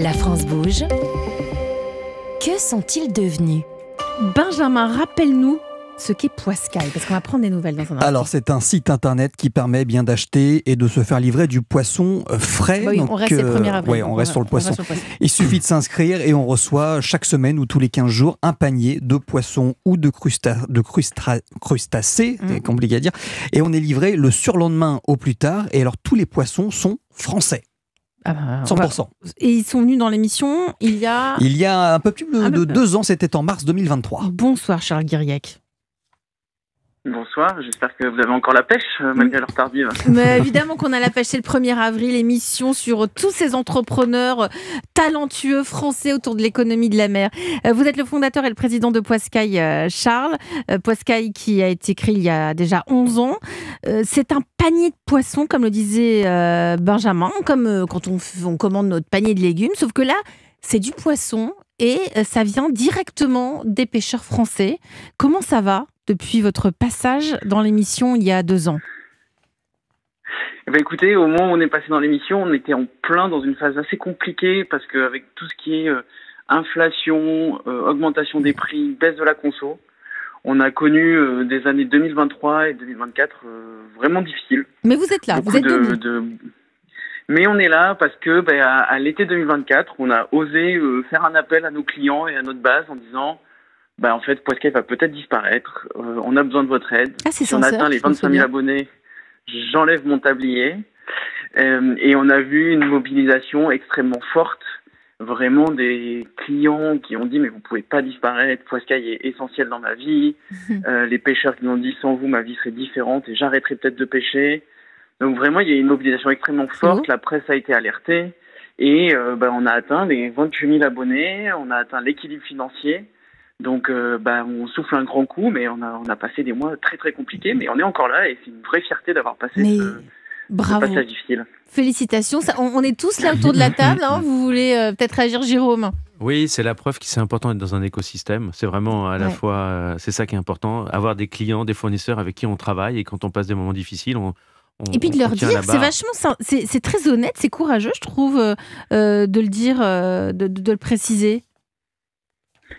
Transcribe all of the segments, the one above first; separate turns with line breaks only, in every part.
La France bouge. Que sont-ils devenus?
Benjamin, rappelle-nous ce qu'est Poiscaille, parce qu'on va prendre des nouvelles dans un instant.
Alors, c'est un site internet qui permet bien d'acheter et de se faire livrer du poisson frais.
Oui, on reste le 1er avril.
Oui, on reste sur le poisson. Il suffit de s'inscrire et on reçoit chaque semaine ou tous les 15 jours un panier de poissons ou de crustacés, c'est compliqué à dire, et on est livré le surlendemain au plus tard. Et alors, tous les poissons sont français.
Ah bah,
100%.
Et ils sont venus dans l'émission il y a
un peu plus de 2 ans, c'était en mars 2023.
Bonsoir Charles Guiriec.
Bonsoir, j'espère que vous avez encore la pêche malgré l'heure tardive.
Mais évidemment qu'on a la pêche, c'est le 1er avril, émission sur tous ces entrepreneurs talentueux français autour de l'économie de la mer. Vous êtes le fondateur et le président de Poiscaille, Charles. Poiscaille qui a été créé il y a déjà 11 ans. C'est un panier de poissons, comme le disait Benjamin, comme quand on commande notre panier de légumes, sauf que là, c'est du poisson et ça vient directement des pêcheurs français. Comment ça va depuis votre passage dans l'émission il y a 2 ans?
Eh bien, écoutez, au moment où on est passé dans l'émission, on était en plein dans une phase assez compliquée parce qu'avec tout ce qui est inflation, augmentation des prix, baisse de la conso, on a connu des années 2023 et 2024 vraiment difficiles.
Mais vous êtes là, vous êtes debout.
Mais on est là parce que à l'été 2024, on a osé faire un appel à nos clients et à notre base en disant en fait, Poiscaille va peut-être disparaître. On a besoin de votre aide. Si on atteint les 25 000 abonnés, j'enlève mon tablier. Et on a vu une mobilisation extrêmement forte. Vraiment des clients qui ont dit mais vous pouvez pas disparaître. Poiscaille est essentiel dans ma vie. Les pêcheurs qui nous ont dit sans vous ma vie serait différente et j'arrêterai peut-être de pêcher. Donc vraiment il y a une mobilisation extrêmement forte. La presse a été alertée et on a atteint les 28 000 abonnés. On a atteint l'équilibre financier. Donc, on souffle un grand coup, mais on a passé des mois très très compliqués, mais on est encore là et c'est une vraie fierté d'avoir passé ce passage difficile.
Félicitations, on est tous là autour de la table, hein. Vous voulez peut-être réagir, Jérôme?
Oui, c'est la preuve que c'est important d'être dans un écosystème. C'est vraiment à la fois, c'est ça qui est important, avoir des clients, des fournisseurs avec qui on travaille et quand on passe des moments difficiles,
et puis de leur dire, c'est vachement, c'est très honnête, c'est courageux, je trouve, de le dire, de le préciser.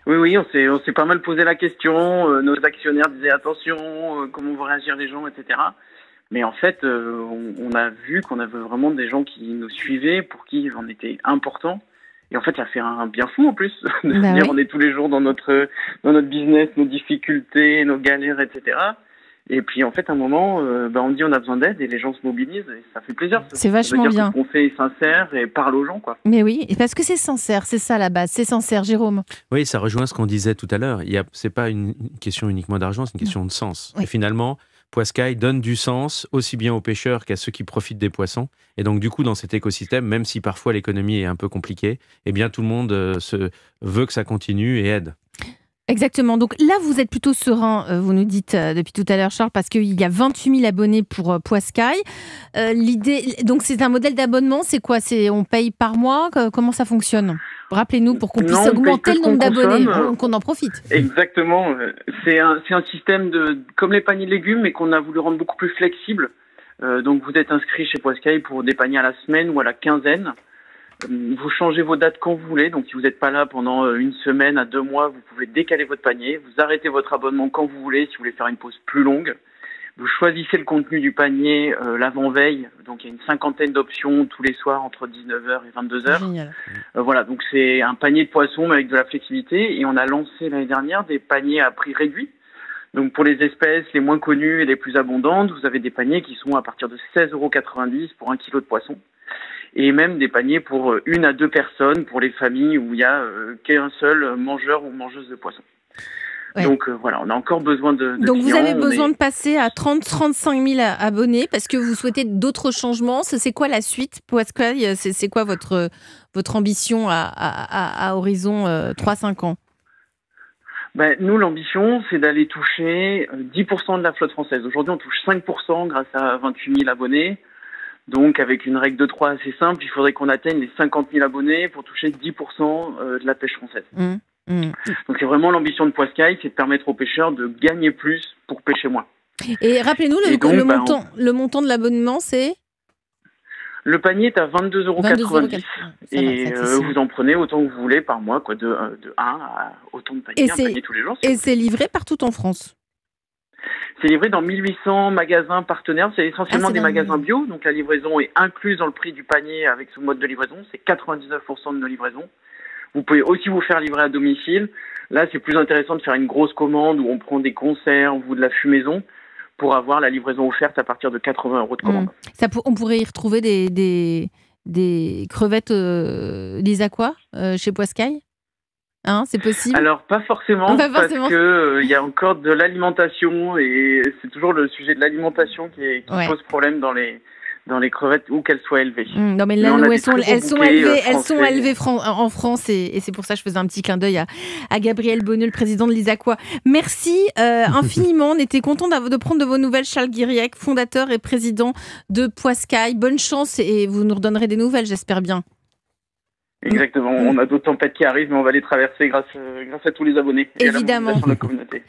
Oui, on s'est pas mal posé la question. Nos actionnaires disaient attention, comment vont réagir les gens, etc. Mais en fait, on a vu qu'on avait vraiment des gens qui nous suivaient, pour qui on était important. Et en fait, ça fait un bien fou en plus. On est tous les jours dans notre business, nos difficultés, nos galères, etc. Et puis en fait, à un moment, on dit on a besoin d'aide et les gens se mobilisent et ça fait plaisir.
C'est vachement bien.
Ce qu'on fait est sincère et parle aux gens, quoi.
Mais oui, parce que c'est sincère, c'est ça la base, c'est sincère, Jérôme.
Oui, ça rejoint ce qu'on disait tout à l'heure. C'est pas une question uniquement d'argent, c'est une question de sens. Oui. Et finalement, Poiscaille donne du sens aussi bien aux pêcheurs qu'à ceux qui profitent des poissons. Et donc du coup, dans cet écosystème, même si parfois l'économie est un peu compliquée, eh bien tout le monde veut que ça continue et aide.
Exactement. Donc là, vous êtes plutôt serein, vous nous dites depuis tout à l'heure, Charles, parce qu'il y a 28 000 abonnés pour Poiscaille. L'idée, donc c'est un modèle d'abonnement, c'est quoi? On paye par mois? Comment ça fonctionne? Rappelez-nous pour qu'on puisse augmenter le nombre d'abonnés, qu'on en profite.
Exactement. C'est un système comme les paniers de légumes, mais qu'on a voulu rendre beaucoup plus flexible. Donc vous êtes inscrit chez Poiscaille pour des paniers à la semaine ou à la quinzaine. Vous changez vos dates quand vous voulez, donc si vous n'êtes pas là pendant 1 semaine à 2 mois, vous pouvez décaler votre panier, vous arrêtez votre abonnement quand vous voulez, si vous voulez faire une pause plus longue. Vous choisissez le contenu du panier l'avant-veille, donc il y a une 50aine d'options tous les soirs entre 19h et 22h.
Génial.
Voilà, donc c'est un panier de poissons mais avec de la flexibilité et on a lancé l'année dernière des paniers à prix réduit. Donc pour les espèces les moins connues et les plus abondantes, vous avez des paniers qui sont à partir de 16,90 € pour 1 kilo de poisson. Et même des paniers pour 1 à 2 personnes, pour les familles où il y a qu'un seul mangeur ou mangeuse de poisson. Ouais. Donc voilà, on a encore besoin de
Donc
clients,
vous avez besoin de passer à 30-35 000 abonnés parce que vous souhaitez d'autres changements. C'est quoi la suite, Poiscaille? C'est quoi votre ambition à horizon 3-5 ans?
Nous, l'ambition, c'est d'aller toucher 10% de la flotte française. Aujourd'hui, on touche 5% grâce à 28 000 abonnés. Donc, avec une règle de 3 assez simple, il faudrait qu'on atteigne les 50 000 abonnés pour toucher 10% de la pêche française. Donc, c'est vraiment l'ambition de Poiscaille, c'est de permettre aux pêcheurs de gagner plus pour pêcher moins.
Et rappelez-nous, le montant de l'abonnement, c'est
Le panier est à 22,90 € et
Ça va,
vous en prenez autant que vous voulez par mois, quoi, de 1 à autant de paniers, un panier tous les jours.
Et c'est livré partout en France?
C'est livré dans 1800 magasins partenaires, c'est essentiellement des magasins bio, donc la livraison est incluse dans le prix du panier avec ce mode de livraison, c'est 99% de nos livraisons. Vous pouvez aussi vous faire livrer à domicile. Là, c'est plus intéressant de faire une grosse commande où on prend des conserves ou de la fumaison pour avoir la livraison offerte à partir de 80 € de commande.
On pourrait y retrouver des crevettes Lizacois chez Poiscaille? Hein, c'est possible?
Alors, pas forcément, parce que y a encore de l'alimentation et c'est toujours le sujet de l'alimentation qui pose problème dans les crevettes où qu'elles soient élevées.
Non, mais là, elles sont élevées en France et c'est pour ça que je faisais un petit clin d'œil à Gabriel Bonneux, le président de Lizacois. Merci infiniment. On était content de prendre de vos nouvelles, Charles Guiriec, fondateur et président de Poiscaille. Bonne chance et vous nous redonnerez des nouvelles, j'espère bien.
Exactement, on a d'autres tempêtes qui arrivent, mais on va les traverser grâce à tous les abonnés et
évidemment,
à la mobilisation de la communauté.